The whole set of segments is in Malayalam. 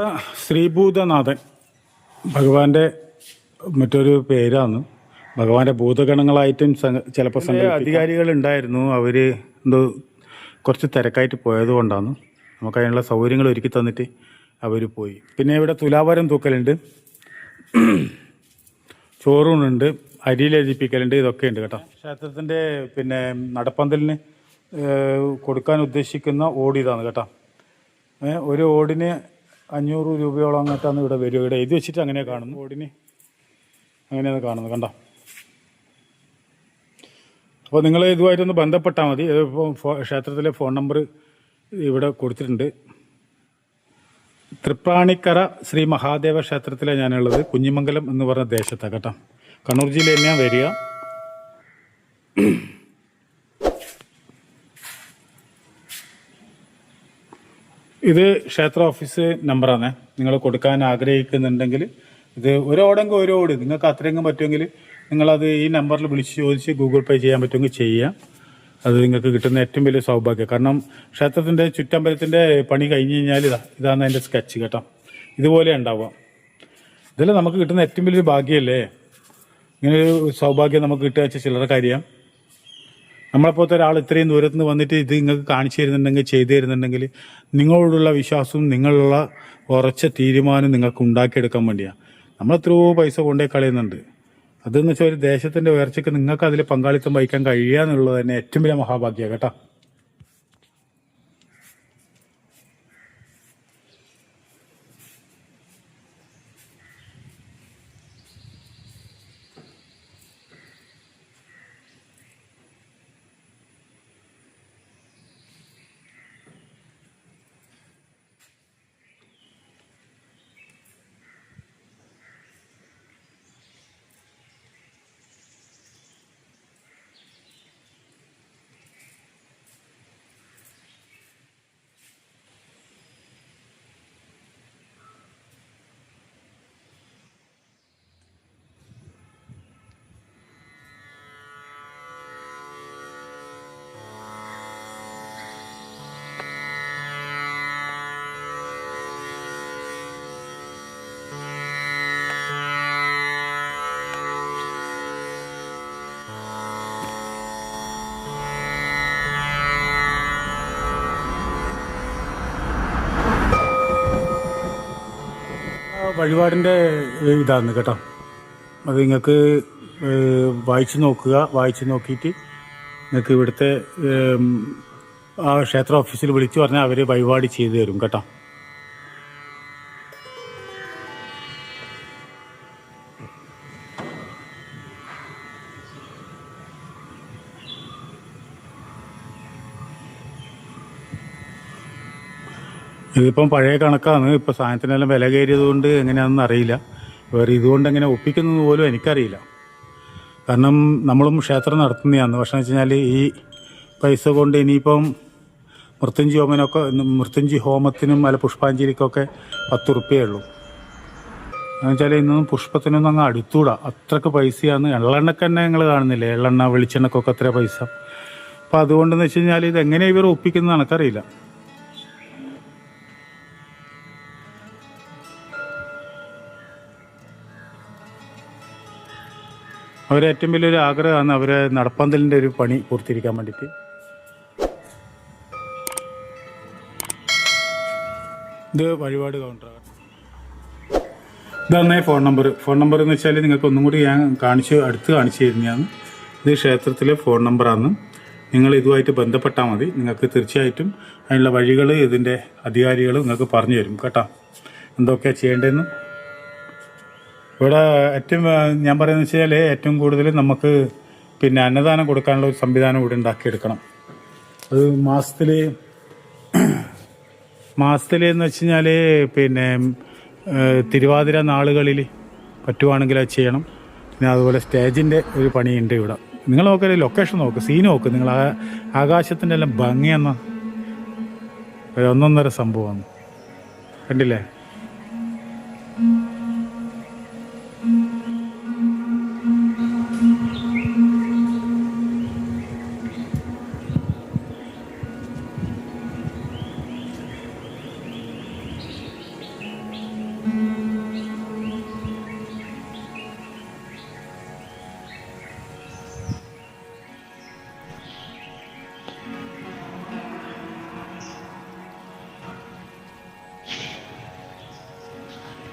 ഇവിടെ ശ്രീഭൂതനാഥൻ ഭഗവാന്റെ മറ്റൊരു പേരാണ്. ഭഗവാന്റെ ഭൂതഗണങ്ങളായിട്ടും ചിലപ്പോൾ അധികാരികളുണ്ടായിരുന്നു. അവർ എന്തോ കുറച്ച് തിരക്കായിട്ട് പോയത് കൊണ്ടാണ്. നമുക്ക് അതിനുള്ള സൗകര്യങ്ങൾ ഒരുക്കി തന്നിട്ട് അവർ പോയി. പിന്നെ ഇവിടെ തുലാഭാരം തൂക്കലുണ്ട്, ചോറൂണുണ്ട്, അരിയിലെഴുതിപ്പിക്കലുണ്ട്, ഇതൊക്കെ ഉണ്ട് കേട്ടോ. ക്ഷേത്രത്തിൻ്റെ പിന്നെ നടപ്പന്തലിന് കൊടുക്കാൻ ഉദ്ദേശിക്കുന്ന ഓട് ഇതാണ് കേട്ടോ. ഒരു ഓടിന് 500 രൂപയോളം അങ്ങോട്ടാണ് ഇവിടെ വരും. ഇവിടെ എഴുതി വെച്ചിട്ട് അങ്ങനെ കാണുന്നു. ഓടിന് അങ്ങനെയാണ് കാണുന്നത് കണ്ടോ. അപ്പോൾ നിങ്ങൾ ഇതുമായിട്ടൊന്ന് ബന്ധപ്പെട്ടാൽ മതി. ഇപ്പോൾ ക്ഷേത്രത്തിലെ ഫോൺ നമ്പർ ഇവിടെ കൊടുത്തിട്ടുണ്ട്. തൃപ്രാണിക്കര ശ്രീ മഹാദേവ ക്ഷേത്രത്തിലാണ് ഞാനുള്ളത്. കുഞ്ഞിമംഗലം എന്ന് പറഞ്ഞ ദേശത്താണ് കേട്ടോ. കണ്ണൂർ ജില്ല തന്നെയാണ് വരിക. ഇത് ക്ഷേത്ര ഓഫീസ് നമ്പറാണ്. നിങ്ങൾ കൊടുക്കാൻ ആഗ്രഹിക്കുന്നുണ്ടെങ്കിൽ ഇത് ഒരോടെങ്കിൽ ഒരു ഓട് നിങ്ങൾക്ക് അത്രയെങ്കിലും പറ്റുമെങ്കിൽ നിങ്ങളത് ഈ നമ്പറിൽ വിളിച്ച് ചോദിച്ച് ഗൂഗിൾ പേ ചെയ്യാൻ പറ്റുമെങ്കിൽ ചെയ്യാം. അത് നിങ്ങൾക്ക് കിട്ടുന്ന ഏറ്റവും വലിയ സൗഭാഗ്യം. കാരണം ക്ഷേത്രത്തിൻ്റെ ചുറ്റമ്പലത്തിൻ്റെ പണി കഴിഞ്ഞ് കഴിഞ്ഞാൽ ഇതാണ് അതിൻ്റെ സ്കെച്ച് കേട്ടോ. ഇതുപോലെ ഉണ്ടാവുക. ഇതിൽ നമുക്ക് കിട്ടുന്ന ഏറ്റവും വലിയൊരു ഭാഗ്യമല്ലേ. ഇങ്ങനൊരു സൗഭാഗ്യം നമുക്ക് കിട്ടുക വെച്ചാൽ ചില്ലറ കാര്യം. നമ്മളെപ്പോലത്തെ ഒരാൾ ഇത്രയും ദൂരത്ത് നിന്ന് വന്നിട്ട് ഇത് നിങ്ങൾക്ക് കാണിച്ചു തരുന്നുണ്ടെങ്കിൽ, ചെയ്തു തരുന്നുണ്ടെങ്കിൽ നിങ്ങളോടുള്ള വിശ്വാസവും നിങ്ങളുള്ള ഉറച്ച തീരുമാനം നിങ്ങൾക്ക് ഉണ്ടാക്കിയെടുക്കാൻ വേണ്ടിയാണ്. നമ്മൾ എത്രയോ പൈസ കൊണ്ടേ കളയുന്നുണ്ട്. അതെന്ന് വെച്ചാൽ ഒരു ദേശത്തിൻ്റെ ഉയർച്ചയ്ക്ക് നിങ്ങൾക്ക് അതിൽ പങ്കാളിത്തം വഹിക്കാൻ കഴിയുക എന്നുള്ളത് തന്നെ ഏറ്റവും വലിയ മഹാഭാഗ്യമാണ് കേട്ടോ. വഴിപാടിൻ്റെ ഇതാണ് കേട്ടോ. അത് നിങ്ങൾക്ക് വായിച്ച് നോക്കുക. വായിച്ച് നോക്കിയിട്ട് നിങ്ങൾക്ക് ഇവിടുത്തെ ആ ക്ഷേത്ര ഓഫീസിൽ വിളിച്ചു പറഞ്ഞാൽ അവർ വഴിപാട് ചെയ്തു തരും കേട്ടോ. ഇതിപ്പം പഴയ കണക്കാണ്. ഇപ്പോൾ സാധനത്തിനെല്ലാം വില കയറിയത് കൊണ്ട് എങ്ങനെയാണെന്ന് അറിയില്ല. വേറെ ഇതുകൊണ്ട് എങ്ങനെ ഒപ്പിക്കുന്നത് പോലും എനിക്കറിയില്ല. കാരണം നമ്മളും ക്ഷേത്രം നടത്തുന്നതാണ്. പക്ഷേ എന്ന് വെച്ച് കഴിഞ്ഞാൽ ഈ പൈസ കൊണ്ട് ഇനിയിപ്പം മൃത്യുഞ്ജി ഹോമത്തിനും അല്ല പുഷ്പാഞ്ജലിക്കൊക്കെ 10 റുപ്യയേ ഉള്ളൂ. എന്ന് വെച്ചാൽ ഇന്നൊന്നും പുഷ്പത്തിനൊന്നും അങ്ങ് അടുത്തൂടാ, അത്രക്ക് പൈസയാണ്. എള്ളെണ്ണക്ക് തന്നെ നിങ്ങൾ കാണുന്നില്ലേ, എള്ളെണ്ണ വെളിച്ചെണ്ണക്കൊക്കെ അത്ര പൈസ. അപ്പം അതുകൊണ്ടെന്ന് വെച്ച് കഴിഞ്ഞാൽ ഇത് എങ്ങനെ ഇവർ ഒപ്പിക്കുന്നത് എനിക്കറിയില്ല. അവരെ ഏറ്റവും വലിയൊരു ആഗ്രഹമാണ് അവരെ നടപ്പന്തലിൻ്റെ ഒരു പണി പൂർത്തീകരിക്കാൻ വേണ്ടിയിട്ട്. ഇത് വഴിപാട് കൗണ്ടറാണ്. ഇതാണ് ഫോൺ നമ്പർ എന്ന് വെച്ചാൽ നിങ്ങൾക്ക് ഒന്നും കൂടി ഞാൻ അടുത്ത് കാണിച്ചു തരുന്നതാണ്. ഇത് ക്ഷേത്രത്തിലെ ഫോൺ നമ്പറാണ്. നിങ്ങൾ ഇതുമായിട്ട് ബന്ധപ്പെട്ടാൽ മതി. നിങ്ങൾക്ക് തീർച്ചയായിട്ടും അതിനുള്ള വഴികൾ ഇതിൻ്റെ അധികാരികൾ നിങ്ങൾക്ക് പറഞ്ഞു തരും കേട്ടോ, എന്തൊക്കെയാണ് ചെയ്യേണ്ടതെന്ന്. ഇവിടെ ഏറ്റവും ഞാൻ പറയുന്നത് വെച്ചാൽ ഏറ്റവും കൂടുതൽ നമുക്ക് പിന്നെ അന്നദാനം കൊടുക്കാനുള്ള ഒരു സംവിധാനം ഇവിടെ ഉണ്ടാക്കിയെടുക്കണം. അത് മാസത്തിൽ എന്ന് വെച്ച് കഴിഞ്ഞാൽ പിന്നെ തിരുവാതിര നാളുകളിൽ പറ്റുവാണെങ്കിൽ അത് ചെയ്യണം. പിന്നെ അതുപോലെ സ്റ്റേജിൻ്റെ ഒരു പണിയുണ്ട് ഇവിടെ. നിങ്ങൾ നോക്കിയാൽ ലൊക്കേഷൻ നോക്ക്, സീൻ നോക്ക്. നിങ്ങൾ ആകാശത്തിൻ്റെ എല്ലാം ഭംഗിയെന്ന ഒന്നൊന്നര സംഭവമാണ്. കണ്ടില്ലേ?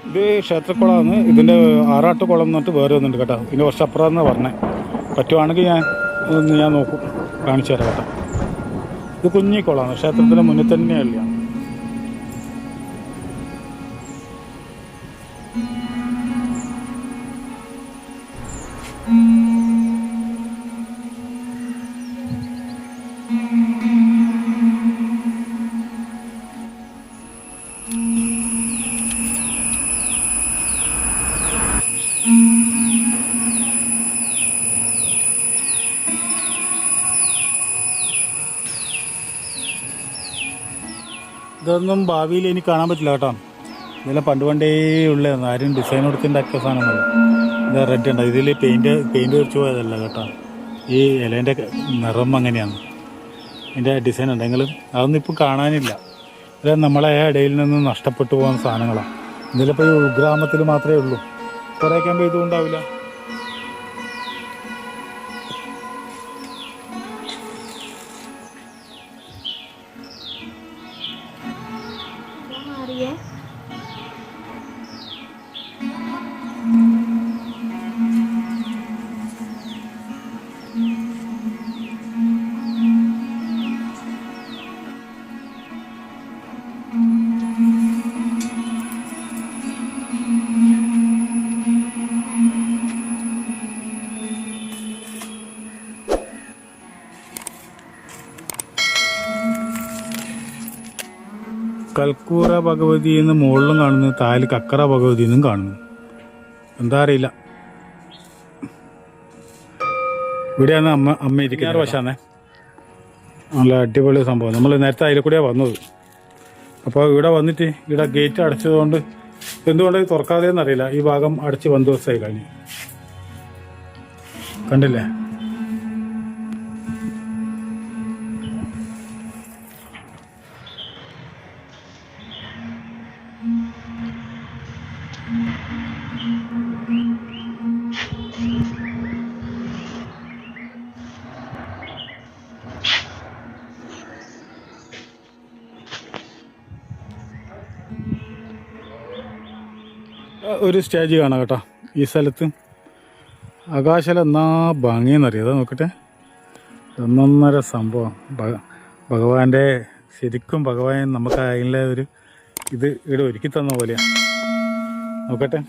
ഇത് ക്ഷേത്രക്കുളമാണ്. ഇതിൻ്റെ ആറാട്ടുകുളം എന്നിട്ട് വേറെ ഒന്നുണ്ട് കേട്ടോ. പിന്നെ കുറച്ച് അപ്പുറമെന്ന് പറഞ്ഞത്. പറ്റുവാണെങ്കിൽ ഞാൻ നോക്കും, കാണിച്ചു തരാം കേട്ടോ. ഇത് കുഞ്ഞിക്കുളമാണ്, ക്ഷേത്രത്തിന് മുന്നിൽ തന്നെയല്ല. ഇതൊന്നും ഭാവിയിൽ എനിക്ക് കാണാൻ പറ്റില്ല കേട്ടോ. ഇതെല്ലാം പണ്ടേ ഉള്ളതാണ്. ആരും ഡിസൈൻ കൊടുത്തിണ്ടാക്കിയ സാധനമല്ല. ഇത് റെഡ് ഉണ്ട്. ഇതിൽ പെയിൻറ്റ് അടിച്ചു പോയതല്ല കേട്ടോ. ഈ ഇലേൻ്റെ നിറം അങ്ങനെയാണ്. ഇതിൻ്റെ ഡിസൈൻ ഉണ്ടെങ്കിലും അതൊന്നും ഇപ്പോൾ കാണാനില്ല. ഇത് നമ്മളെ ഇടയിൽ നിന്ന് നഷ്ടപ്പെട്ടു പോകുന്ന സാധനങ്ങളാണ്. ഇതിലിപ്പോൾ ഈ ഉൾഗ്രാമത്തിൽ മാത്രമേ ഉള്ളൂ. കുറേയൊക്കെ ആകുമ്പോൾ ഇതും ഉണ്ടാവില്ല. കൽക്കൂറ ഭഗവതി എന്ന് മുകളിലും കാണുന്നു, താഴെ കക്കറ ഭഗവതി എന്നും കാണുന്നു. എന്താ അറിയില്ല. ഇവിടെയാണ് അമ്മ ഇരിക്കുന്ന വശാന്നേ. നല്ല അടിപൊളി സംഭവം. നമ്മൾ നേരത്തെ അതിൽ കൂടെയാണ് വന്നത്. അപ്പോൾ ഇവിടെ വന്നിട്ട് ഇവിടെ ഗേറ്റ് അടച്ചതുകൊണ്ട് എന്തുകൊണ്ട് തുറക്കാതെയെന്ന് അറിയില്ല. ഈ ഭാഗം അടച്ച് 1 ദിവസമായി കഴിഞ്ഞു. കണ്ടില്ലേ? ഒരു സ്റ്റേജ് കാണാം കേട്ടോ ഈ സ്ഥലത്ത്. ആകാശം എന്നാ ഭംഗിയെന്നറിയാം. അതാ നോക്കട്ടെ, ഒന്നൊന്നര സംഭവം. ഭഗവാന്റെ ശരിക്കും ഭഗവാൻ നമുക്ക് അതിലെ ഒരു ഇത് ഇവിടെ ഒരുക്കി തന്ന പോലെയാണ്. നോക്കട്ടെ,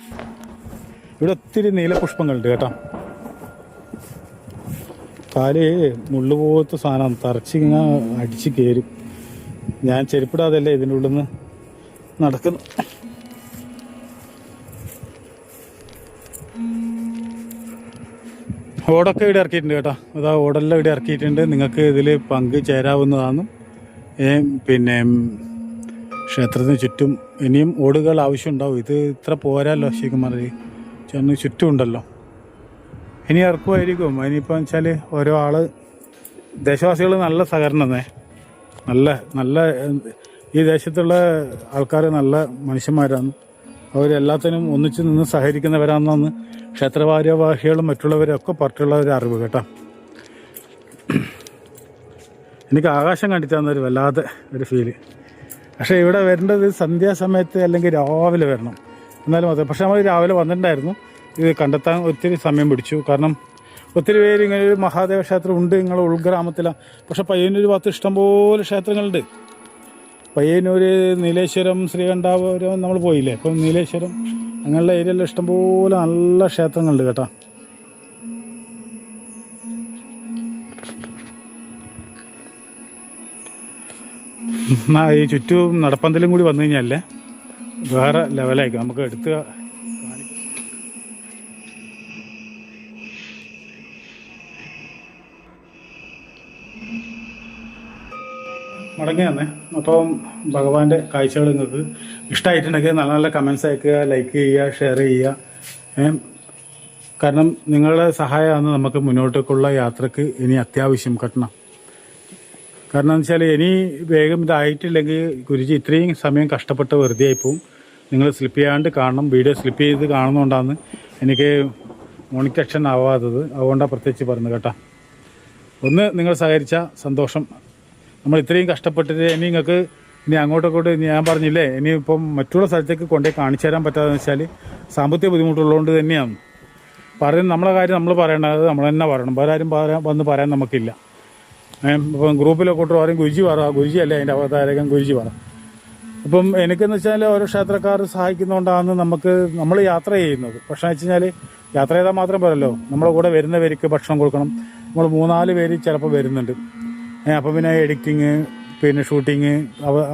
ഇവിടെ ഒത്തിരി നീലപുഷ്പങ്ങളുണ്ട് കേട്ടോ. കാല് മുള്ളുപോലത്തെ സാധനം തറച്ചിങ്ങനെ അടിച്ച് കയറും. ഞാൻ ചെരുപ്പിടാതല്ലേ ഇതിൻ്റെ ഉള്ളിൽ നിന്ന് നടക്കുന്നു. ഓടൊക്കെ ഇവിടെ ഇറക്കിയിട്ടുണ്ട് കേട്ടോ. അതാ ഓടെല്ലാം ഇവിടെ ഇറക്കിയിട്ടുണ്ട്. നിങ്ങൾക്ക് ഇതിൽ പങ്ക് ചേരാവുന്നതാണ്. പിന്നെ ക്ഷേത്രത്തിന് ചുറ്റും ഇനിയും ഓടുകൾ ആവശ്യമുണ്ടാവും. ഇത് ഇത്ര പോരാല്ലോ ശരിക്കും പറഞ്ഞാൽ. ചെന്ന് ചുറ്റും ഉണ്ടല്ലോ. ഇനി ഇറക്കുമായിരിക്കും. ഇനിയിപ്പോൾ വെച്ചാൽ ഓരോ ആള് ദേശവാസികൾ നല്ല സഹകരണമേ. നല്ല ഈ ദേശത്തുള്ള ആൾക്കാർ നല്ല മനുഷ്യന്മാരാണ്. അവരെല്ലാത്തിനും ഒന്നിച്ച് നിന്ന് സഹകരിക്കുന്നവരാണെന്നാണ് ക്ഷേത്രഭാരവാഹികളും മറ്റുള്ളവരൊക്കെ പറഞ്ഞിട്ടുള്ള ഒരു അറിവ് കേട്ടോ. എനിക്ക് ആകാശം കണ്ടിട്ടാന്നൊരു വല്ലാതെ ഒരു ഫീല്. പക്ഷേ ഇവിടെ വരേണ്ടത് സന്ധ്യാസമയത്ത് അല്ലെങ്കിൽ രാവിലെ വരണം, എന്നാലും അതെ. പക്ഷേ നമ്മൾ രാവിലെ വന്നിട്ടുണ്ടായിരുന്നു. ഇത് കണ്ടെത്താൻ ഒത്തിരി സമയം പിടിച്ചു. കാരണം ഒത്തിരി പേര് ഇങ്ങനെ ഒരു മഹാദേവ ക്ഷേത്രം ഉണ്ട് നിങ്ങളുടെ ഉൾഗ്രാമത്തിലാണ്. പക്ഷേ പയ്യന്നൂർ ഭാഗത്ത് ഇഷ്ടംപോലെ ക്ഷേത്രങ്ങളുണ്ട്. പയ്യന്നൂർ, നീലേശ്വരം, ശ്രീകണ്ഠാപുരം നമ്മൾ പോയില്ലേ. അപ്പം നീലേശ്വരം അങ്ങനെയുള്ള ഏരിയയിൽ ഇഷ്ടംപോലെ നല്ല ക്ഷേത്രങ്ങളുണ്ട് കേട്ടോ. ഈ ചുറ്റും നടപ്പന്തലും കൂടി വന്നു കഴിഞ്ഞാലേ വേറെ ലെവലായിരിക്കും. നമുക്ക് എടുത്ത് മടങ്ങി തന്നെ. അപ്പം ഭഗവാന്റെ കാഴ്ചകൾ നിങ്ങൾക്ക് ഇഷ്ടമായിട്ടുണ്ടെങ്കിൽ നല്ല നല്ല കമൻസ് അയക്കുക, ലൈക്ക് ചെയ്യുക, ഷെയർ ചെയ്യുക. കാരണം നിങ്ങളുടെ സഹായമാണ് നമുക്ക് മുന്നോട്ടേക്കുള്ള യാത്രക്ക് ഇനി അത്യാവശ്യം കിട്ടണം. കാരണം എന്ന് വെച്ചാൽ ഇനി വേഗം ഇതായിട്ടില്ലെങ്കിൽ ഗുരുജി ഇത്രയും സമയം കഷ്ടപ്പെട്ട് വെറുതെ ആയിപ്പോവും. നിങ്ങൾ സ്ലിപ്പ് ചെയ്യാണ്ട് കാണണം. വീഡിയോ സ്ലിപ്പ് ചെയ്ത് കാണുന്നതുകൊണ്ടാണ് എനിക്ക് മോണിറ്റേഷൻ ആവാത്തത്. അതുകൊണ്ടാണ് പ്രത്യേകിച്ച് പറയുന്നത് കേട്ടോ. ഒന്ന് നിങ്ങൾ സഹകരിച്ച സന്തോഷം. നമ്മൾ ഇത്രയും കഷ്ടപ്പെട്ടിട്ട് ഇനി നിങ്ങൾക്ക് ഇനി അങ്ങോട്ടൊക്കെ ഞാൻ പറഞ്ഞില്ലേ, ഇനി ഇപ്പം മറ്റുള്ള സ്ഥലത്തേക്ക് കൊണ്ടുപോയി കാണിച്ചു തരാൻ പറ്റാതെന്ന് വെച്ചാൽ സാമ്പത്തിക ബുദ്ധിമുട്ടുള്ളതുകൊണ്ട് തന്നെയാണ്. നമ്മളെ കാര്യം നമ്മൾ പറയേണ്ടത് നമ്മൾ തന്നെ പറയണം, വേറെ ആരും വന്ന് പറയാൻ നമുക്കില്ല. ഇപ്പം ഗ്രൂപ്പിലൊക്കെ ആരും ഗുരുജി പറ, ഗുരുജി അല്ലേ അതിൻ്റെ അവതാരകൻ, ഗുരുജി പറ. ഇപ്പം എനിക്കെന്ന് വെച്ചാൽ ഓരോ ക്ഷേത്രക്കാർ സഹായിക്കുന്നതുകൊണ്ടാണ് നമ്മൾ യാത്ര ചെയ്യുന്നത്. പക്ഷേ വെച്ച് കഴിഞ്ഞാൽ യാത്ര ചെയ്താൽ മാത്രം പോരല്ലോ, നമ്മളെ കൂടെ വരുന്നവർക്ക് ഭക്ഷണം കൊടുക്കണം. നമ്മൾ 3-4 പേര് ചിലപ്പോൾ വരുന്നുണ്ട്. അപ്പം പിന്നെ എഡിറ്റിങ്, പിന്നെ ഷൂട്ടിങ്,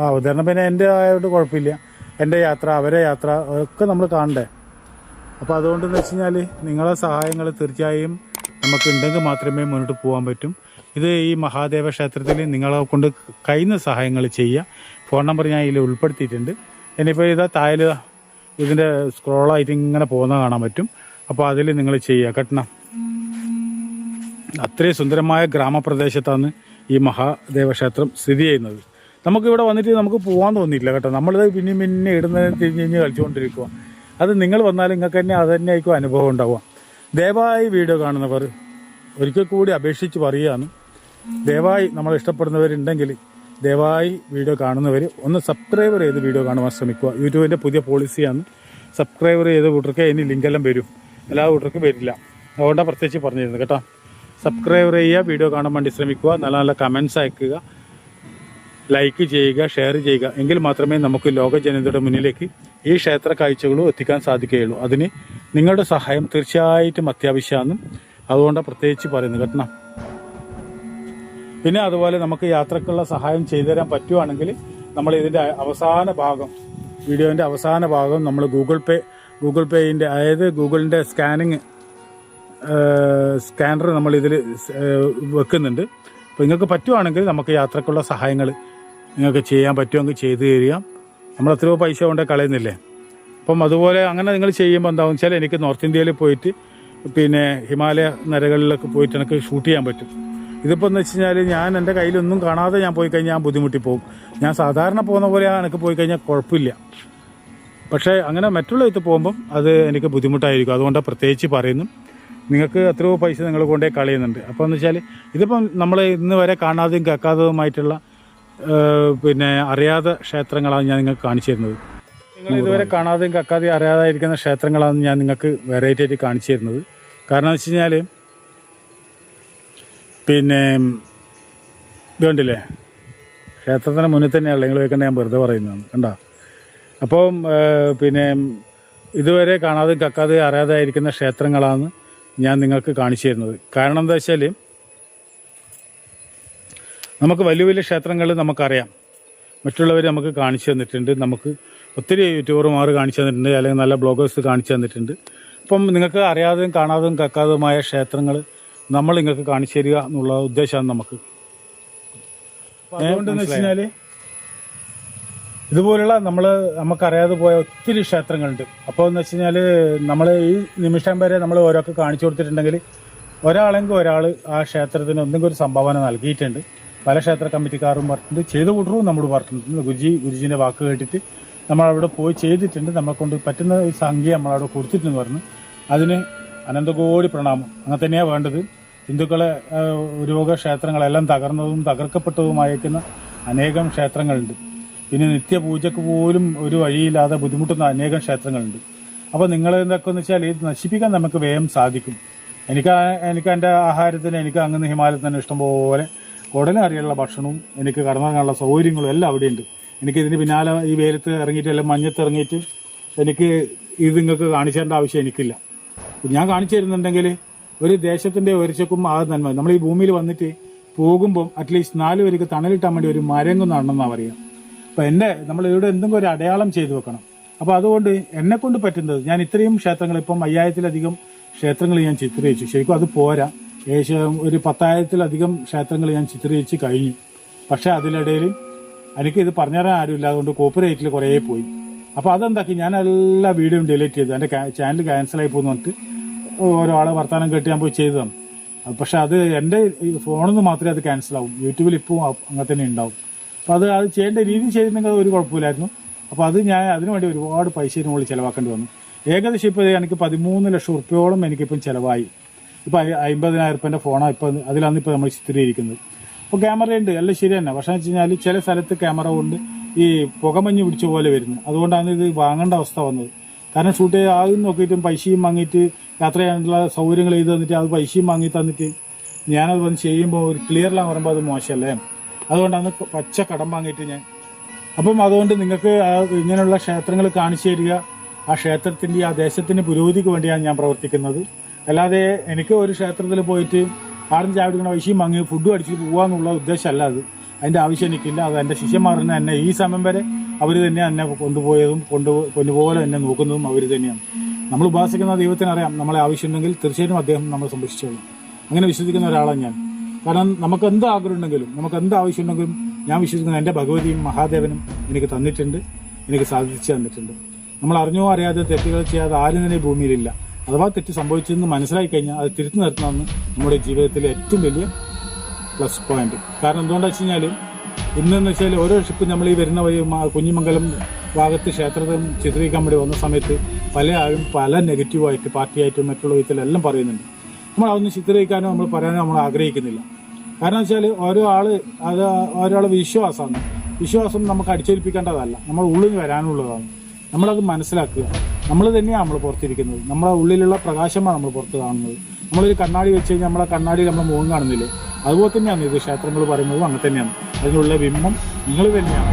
അവതരണം പിന്നെ എൻ്റെ ആയതുകൊണ്ട് കുഴപ്പമില്ല. എൻ്റെ യാത്ര, അവരെ യാത്ര ഒക്കെ നമ്മൾ കാണണ്ടേ. അപ്പോൾ അതുകൊണ്ടെന്ന് വെച്ച് കഴിഞ്ഞാൽ നിങ്ങളെ സഹായങ്ങൾ തീർച്ചയായും നമുക്ക് ഉണ്ടെങ്കിൽ മാത്രമേ മുന്നോട്ട് പോകാൻ പറ്റും. ഇത് ഈ മഹാദേവ ക്ഷേത്രത്തിൽ നിങ്ങളെ കൊണ്ട് കഴിയുന്ന സഹായങ്ങൾ ചെയ്യുക. ഫോൺ നമ്പർ ഞാൻ ഇതിൽ ഉൾപ്പെടുത്തിയിട്ടുണ്ട്. ഇനിയിപ്പോൾ ഇതാ താഴെ ഇതിൻ്റെ സ്ക്രോളായിട്ട് ഇങ്ങനെ പോകുന്നത് കാണാൻ പറ്റും. അപ്പോൾ അതിൽ നിങ്ങൾ ചെയ്യുക കെട്ടണം. അത്രയും സുന്ദരമായ ഗ്രാമപ്രദേശത്താണ് ഈ മഹാദേവ ക്ഷേത്രം സ്ഥിതി ചെയ്യുന്നത്. നമുക്കിവിടെ വന്നിട്ട് നമുക്ക് പോകാൻ തോന്നിയില്ല കേട്ടോ. നമ്മളിത് പിന്നെ ഇടുന്നത് തിരിഞ്ഞ് കളിച്ചുകൊണ്ടിരിക്കുക. അത് നിങ്ങൾ വന്നാലും നിങ്ങൾക്ക് തന്നെ അത് തന്നെ ആയിരിക്കും അനുഭവം ഉണ്ടാവുക. ദയവായി വീഡിയോ കാണുന്നവർ ഒരിക്കൽ കൂടി അപേക്ഷിച്ച് പറയുകയാണ്, ദയവായി നമ്മൾ ഇഷ്ടപ്പെടുന്നവരുണ്ടെങ്കിൽ ദയവായി വീഡിയോ കാണുന്നവർ ഒന്ന് സബ്സ്ക്രൈബർ ചെയ്ത് വീഡിയോ കാണുവാൻ ശ്രമിക്കുക. യൂട്യൂബിൻ്റെ പുതിയ പോളിസിയാണ്, സബ്സ്ക്രൈബർ ചെയ്ത കൂട്ടർക്ക് ഇനി ലിങ്കെല്ലാം വരും, എല്ലാ കൂട്ടർക്കും വരില്ല. അതുകൊണ്ടാണ് പ്രത്യേകിച്ച് പറഞ്ഞിരുന്നത് കേട്ടോ. സബ്സ്ക്രൈബർ ചെയ്യുക, വീഡിയോ കാണാൻ വേണ്ടി ശ്രമിക്കുക, നല്ല നല്ല കമൻസ് അയക്കുക, ലൈക്ക് ചെയ്യുക, ഷെയർ ചെയ്യുക. എങ്കിൽ മാത്രമേ നമുക്ക് ലോക ജനതയുടെ മുന്നിലേക്ക് ഈ ക്ഷേത്ര കാഴ്ചകളും എത്തിക്കാൻ സാധിക്കുകയുള്ളൂ. അതിന് നിങ്ങളുടെ സഹായം തീർച്ചയായിട്ടും അത്യാവശ്യമാണ്. അതുകൊണ്ടാണ് പ്രത്യേകിച്ച് പറയുന്നത് കേട്ടോ. പിന്നെ അതുപോലെ നമുക്ക് യാത്രക്കുള്ള സഹായം ചെയ്തു തരാൻ പറ്റുവാണെങ്കിൽ നമ്മൾ ഇതിൻ്റെ അവസാന ഭാഗം, വീഡിയോൻ്റെ അവസാന ഭാഗം നമ്മൾ ഗൂഗിൾ പേയിൻ്റെ, അതായത് ഗൂഗിളിൻ്റെ സ്കാനർ നമ്മൾ ഇതിൽ വെക്കുന്നുണ്ട്. അപ്പോൾ നിങ്ങൾക്ക് പറ്റുവാണെങ്കിൽ നമുക്ക് യാത്രക്കുള്ള സഹായങ്ങൾ നിങ്ങൾക്ക് ചെയ്യാൻ പറ്റുമെങ്കിൽ ചെയ്തു തരിക. നമ്മൾ എത്രയോ പൈസ കൊണ്ട് കളയുന്നില്ലേ. അപ്പം അതുപോലെ അങ്ങനെ നിങ്ങൾ ചെയ്യുമ്പോൾ എന്താണെന്ന് വെച്ചാൽ എനിക്ക് നോർത്ത് ഇന്ത്യയിൽ പോയിട്ട് പിന്നെ ഹിമാലയ നിരകളിലൊക്കെ പോയിട്ട് എനിക്ക് ഷൂട്ട് ചെയ്യാൻ പറ്റും. ഇതിപ്പോൾ എന്ന് വെച്ച് കഴിഞ്ഞാൽ ഞാൻ എൻ്റെ കയ്യിലൊന്നും കാണാതെ ഞാൻ പോയി കഴിഞ്ഞാൽ ഞാൻ ബുദ്ധിമുട്ടി പോകും. ഞാൻ സാധാരണ പോകുന്ന പോലെ എനിക്ക് പോയി കഴിഞ്ഞാൽ കുഴപ്പമില്ല. പക്ഷേ അങ്ങനെ മറ്റുള്ള ഇത് പോകുമ്പം അത് എനിക്ക് ബുദ്ധിമുട്ടായിരിക്കും. അതുകൊണ്ടാണ് പ്രത്യേകിച്ച് പറയുന്നു. നിങ്ങൾക്ക് എത്രയോ പൈസ നിങ്ങൾ കൊണ്ടേ കളയുന്നുണ്ട്. അപ്പോൾ എന്ന് വെച്ചാൽ ഇതിപ്പം നമ്മൾ ഇന്ന് വരെ കാണാതെയും കേൾക്കാത്തതുമായിട്ടുള്ള പിന്നെ അറിയാത്ത ക്ഷേത്രങ്ങളാണ് ഞാൻ നിങ്ങൾക്ക് കാണിച്ചു തരുന്നത്. നിങ്ങൾ ഇതുവരെ കാണാതെയും കേൾക്കാതെയും അറിയാതായിരിക്കുന്ന ക്ഷേത്രങ്ങളാണ് ഞാൻ നിങ്ങൾക്ക് വെറൈറ്റി ആയിട്ട് കാണിച്ചു തരുന്നത്. കാരണം എന്ന് വെച്ച് കഴിഞ്ഞാൽ പിന്നെ ഇതുകൊണ്ടില്ലേ, ക്ഷേത്രത്തിന് മുന്നിൽ തന്നെയല്ല നിങ്ങൾ വെക്കേണ്ട, ഞാൻ വെറുതെ പറയുന്നതാണ് കണ്ടോ. അപ്പം പിന്നെ ഇതുവരെ കാണാതെയും കേൾക്കാതെയും അറിയാതായിരിക്കുന്ന ക്ഷേത്രങ്ങളാണ് ഞാൻ നിങ്ങൾക്ക് കാണിച്ചു തരുന്നത്. കാരണം എന്താ വെച്ചാൽ നമുക്ക് വലിയ വലിയ ക്ഷേത്രങ്ങൾ നമുക്കറിയാം, മറ്റുള്ളവർ നമുക്ക് കാണിച്ചു തന്നിട്ടുണ്ട്, നമുക്ക് ഒത്തിരി യൂട്യൂബർമാർ കാണിച്ചു തന്നിട്ടുണ്ട്, അല്ലെങ്കിൽ നല്ല ബ്ലോഗേഴ്സ് കാണിച്ചു തന്നിട്ടുണ്ട്. അപ്പം നിങ്ങൾക്ക് അറിയാതെയും കാണാതെയും കേൾക്കാതെയുമായ ക്ഷേത്രങ്ങൾ നമ്മൾ നിങ്ങൾക്ക് കാണിച്ചു തരിക എന്നുള്ള ഉദ്ദേശമാണ് നമുക്ക്. അതുകൊണ്ടെന്ന് വെച്ച് കഴിഞ്ഞാൽ ഇതുപോലുള്ള നമുക്കറിയാതെ പോയ ഒത്തിരി ക്ഷേത്രങ്ങളുണ്ട്. അപ്പോൾ എന്ന് വെച്ച് കഴിഞ്ഞാൽ നമ്മൾ ഈ നിമിഷം വരെ നമ്മൾ ഓരോക്കെ കാണിച്ചു കൊടുത്തിട്ടുണ്ടെങ്കിൽ ഒരാളെങ്കിൽ ഒരാൾ ആ ക്ഷേത്രത്തിന് എന്തെങ്കിലും ഒരു സംഭാവന നൽകിയിട്ടുണ്ട്. പല ക്ഷേത്ര കമ്മിറ്റിക്കാരും പറഞ്ഞിട്ടുണ്ട്, ചെയ്തു കൂട്ടറും നമ്മോട് പറഞ്ഞിട്ടുണ്ട്. ഗുരുജീൻ്റെ വാക്ക് കേട്ടിട്ട് നമ്മളവിടെ പോയി ചെയ്തിട്ടുണ്ട്. നമ്മളെ കൊണ്ട് പറ്റുന്ന ഒരു സംഖ്യ നമ്മളവിടെ കൊടുത്തിട്ടെന്ന് പറഞ്ഞു. അതിന് അനന്തകോടി പ്രണാമം. അങ്ങനെ തന്നെയാണ് വേണ്ടത്. ഹിന്ദുക്കളെ ക്ഷേത്രങ്ങളെല്ലാം തകർന്നതും തകർക്കപ്പെട്ടതുമായിരിക്കുന്ന അനേകം ക്ഷേത്രങ്ങളുണ്ട്. പിന്നെ നിത്യപൂജക്ക് പോലും ഒരു വഴിയില്ലാതെ ബുദ്ധിമുട്ടുന്ന അനേകം ക്ഷേത്രങ്ങളുണ്ട്. അപ്പോൾ നിങ്ങൾ എന്തൊക്കെയെന്ന് വെച്ചാൽ ഇത് നശിപ്പിക്കാൻ നമുക്ക് വേഗം സാധിക്കും. എനിക്ക് എൻ്റെ ആഹാരത്തിന് എനിക്ക് അങ്ങ് ഹിമാലയത്തിൽ തന്നെ ഇഷ്ടംപോലെ ഉടനറിയുള്ള ഭക്ഷണവും എനിക്ക് കടന്നിറങ്ങാനുള്ള സൗകര്യങ്ങളും എല്ലാം അവിടെയുണ്ട്. എനിക്കിതിന് പിന്നാലെ ഈ വെയിലത്ത് ഇറങ്ങിയിട്ട് എല്ലാം മഞ്ഞത്ത് ഇറങ്ങിയിട്ട് എനിക്ക് ഇത് നിങ്ങൾക്ക് കാണിച്ചു തരേണ്ട ആവശ്യം എനിക്കില്ല. ഞാൻ കാണിച്ചു തരുന്നുണ്ടെങ്കിൽ ഒരു ദേശത്തിൻ്റെ ഉയർച്ചക്കും ആ നന്മ. നമ്മൾ ഈ ഭൂമിയിൽ വന്നിട്ട് പോകുമ്പം അറ്റ്ലീസ്റ്റ് 4 പേർക്ക് തണലിട്ടാൻ വേണ്ടി ഒരു മരങ്ങ് നടണമെന്നാണ് പറയുക. അപ്പം നമ്മൾ ഇവിടെ എന്തെങ്കിലും ഒരു അടയാളം ചെയ്തു വെക്കണം. അപ്പോൾ അതുകൊണ്ട് എന്നെക്കൊണ്ട് പറ്റുന്നത് ഞാൻ ഇത്രയും ക്ഷേത്രങ്ങൾ, ഇപ്പം 5000-ലധികം ക്ഷേത്രങ്ങൾ ഞാൻ ചിത്രീകരിച്ചു. ശരിക്കും അത് പോരാ, ഏകദേശം ഒരു 10,000-ലധികം ക്ഷേത്രങ്ങൾ ഞാൻ ചിത്രീകരിച്ച് കഴിഞ്ഞു. പക്ഷേ അതിനിടയിൽ എനിക്കിത് പറഞ്ഞുതരാൻ ആരുമില്ല, അതുകൊണ്ട് കോപ്പിറൈറ്റിൽ കുറേ പോയി. അപ്പോൾ അതെന്താക്കി ഞാൻ എല്ലാ വീഡിയോയും ഡിലീറ്റ് ചെയ്തു. എൻ്റെ ചാനൽ ക്യാൻസലായി പോകുന്നു പറഞ്ഞിട്ട് ഒരാളെ വർത്തമാനം കേട്ട് ഞാൻ പോയി ചെയ്തതാണ്. പക്ഷെ അത് എൻ്റെ ഫോണിൽ നിന്ന് മാത്രമേ അത് ക്യാൻസലാവും. യൂട്യൂബിൽ ഇപ്പോൾ അങ്ങനെ തന്നെ ഉണ്ടാവും. അപ്പോൾ അത് ചെയ്യേണ്ട രീതി ചെയ്തിട്ടുണ്ടെങ്കിൽ ഒരു കുഴപ്പമില്ലായിരുന്നു. അപ്പോൾ ഞാൻ അതിനുവേണ്ടി ഒരുപാട് പൈസ മുകളിൽ ചിലവാക്കേണ്ടി വന്നു. ഏകദേശം ഇപ്പോൾ എനിക്ക് 13 ലക്ഷം ഉറുപ്പ്യോളം എനിക്കിപ്പം ചിലവായി. ഇപ്പോൾ 50,000 ഉറുപ്പ്യൻ്റെ ഫോണാണ് ഇപ്പം, അതിലാണ് ഇപ്പോൾ നമ്മൾ ചിത്രീകരിക്കുന്നത്. അപ്പോൾ ക്യാമറ ഉണ്ട്, എല്ലാം ശരി തന്നെ. പക്ഷേ എന്ന് വെച്ച് കഴിഞ്ഞാൽ ചില സ്ഥലത്ത് ക്യാമറ കൊണ്ട് ഈ പുകമഞ്ഞ് പിടിച്ച പോലെ വരുന്നത്. അതുകൊണ്ടാണ് ഇത് വാങ്ങേണ്ട അവസ്ഥ വന്നത്. കാരണം ഷൂട്ട് ചെയ്ത് ആദ്യം നോക്കിയിട്ടും പൈസയും വാങ്ങിയിട്ട് യാത്ര ചെയ്യാനുള്ള സൗകര്യങ്ങൾ ചെയ്ത് തന്നിട്ട് അത് പൈസയും വാങ്ങി തന്നിട്ട് ഞാനത് വന്ന് ചെയ്യുമ്പോൾ ഒരു ക്ലിയറിലാണ് പറയുമ്പോൾ അത് മോശമല്ലേ. അതുകൊണ്ടാണ് പച്ച കടം വാങ്ങിയിട്ട് ഞാൻ. അപ്പം അതുകൊണ്ട് നിങ്ങൾക്ക് ഇങ്ങനെയുള്ള ക്ഷേത്രങ്ങൾ കാണിച്ചു തരിക, ആ ക്ഷേത്രത്തിൻ്റെ ആ ദേശത്തിൻ്റെ പുരോഗതിക്ക് വേണ്ടിയാണ് ഞാൻ പ്രവർത്തിക്കുന്നത്. അല്ലാതെ എനിക്ക് ഒരു ക്ഷേത്രത്തിൽ പോയിട്ട് ആടും ചായ കുടിക്കണ പൈസയും വാങ്ങി ഫുഡും അടിച്ചിട്ട് പോകാമെന്നുള്ള ഉദ്ദേശമല്ല അത്. അതിൻ്റെ ആവശ്യം എനിക്കില്ല. അത് എൻ്റെ ശിഷ്യന്മാർ എന്നെ ഈ സമയം വരെ അവർ തന്നെയാണ് എന്നെ കൊണ്ടുപോയതും പൊന്നുപോലെ എന്നെ നോക്കുന്നതും അവർ തന്നെയാണ്. നമ്മൾ ഉപാസിക്കുന്ന ദൈവത്തിനറിയാം നമ്മളെ ആവശ്യമുണ്ടെങ്കിൽ തീർച്ചയായിട്ടും അദ്ദേഹം നമ്മളെ സംരക്ഷിച്ചോളും. അങ്ങനെ വിശ്വസിക്കുന്ന ഒരാളാണ് ഞാൻ. കാരണം നമുക്ക് എന്ത് ആഗ്രഹം ഉണ്ടെങ്കിലും നമുക്ക് എന്ത് ആവശ്യമുണ്ടെങ്കിലും ഞാൻ വിശ്വസിക്കുന്ന എൻ്റെ ഭഗവതിയും മഹാദേവനും എനിക്ക് തന്നിട്ടുണ്ട്, എനിക്ക് സാധിച്ചു തന്നിട്ടുണ്ട്. നമ്മൾ അറിഞ്ഞോ അറിയാതെ തെറ്റുകൾ ചെയ്യാതെ ആരും തന്നെ ഭൂമിയിലില്ല. അഥവാ തെറ്റ് സംഭവിച്ചതെന്ന് മനസ്സിലാക്കി കഴിഞ്ഞാൽ അത് തിരുത്തി നിർത്തണമെന്ന് നമ്മുടെ ജീവിതത്തിലെ ഏറ്റവും വലിയ പ്ലസ് പോയിന്റ്. കാരണം എന്തുകൊണ്ടാണെന്ന് വെച്ച് കഴിഞ്ഞാൽ ഇന്നെന്ന് വെച്ചാൽ ഓരോ ഷിപ്പ് നമ്മൾ ഈ വരുന്ന വഴി കുഞ്ഞിമംഗലം ഭാഗത്ത് ക്ഷേത്രത്തിൽ ചിത്രീകരിക്കാൻ വേണ്ടി വന്ന സമയത്ത് പല ആളും പല നെഗറ്റീവായിട്ട് പാർട്ടിയായിട്ടും മറ്റുള്ള വിധത്തിലെല്ലാം പറയുന്നുണ്ട്. നമ്മൾ അതൊന്നും ചിത്രീകരിക്കാനോ നമ്മൾ പറയാനോ നമ്മൾ ആഗ്രഹിക്കുന്നില്ല. കാരണം വെച്ചാൽ ഓരോ ആളെ വിശ്വാസമാണ്. വിശ്വാസം നമുക്ക് അടിച്ചേൽപ്പിക്കേണ്ടതല്ല, നമ്മുടെ ഉള്ളിൽ വരാനുള്ളതാണ്. നമ്മളത് മനസ്സിലാക്കുക. നമ്മൾ തന്നെയാണ് നമ്മൾ പുറത്തിരിക്കുന്നത്. നമ്മുടെ ഉള്ളിലുള്ള പ്രകാശമാണ് നമ്മൾ പുറത്ത് കാണുന്നത്. നമ്മളൊരു കണ്ണാടി വെച്ച് കഴിഞ്ഞാൽ നമ്മളെ കണ്ണാടിയിൽ നമ്മൾ മുഖം കാണുന്നില്ലേ, അതുപോലെ തന്നെയാണ് ഇത് ക്ഷേത്രങ്ങൾ പറയുന്നതും അങ്ങനെ തന്നെയാണ്. അതിനുള്ള ബിംബം നിങ്ങൾ തന്നെയാണ്.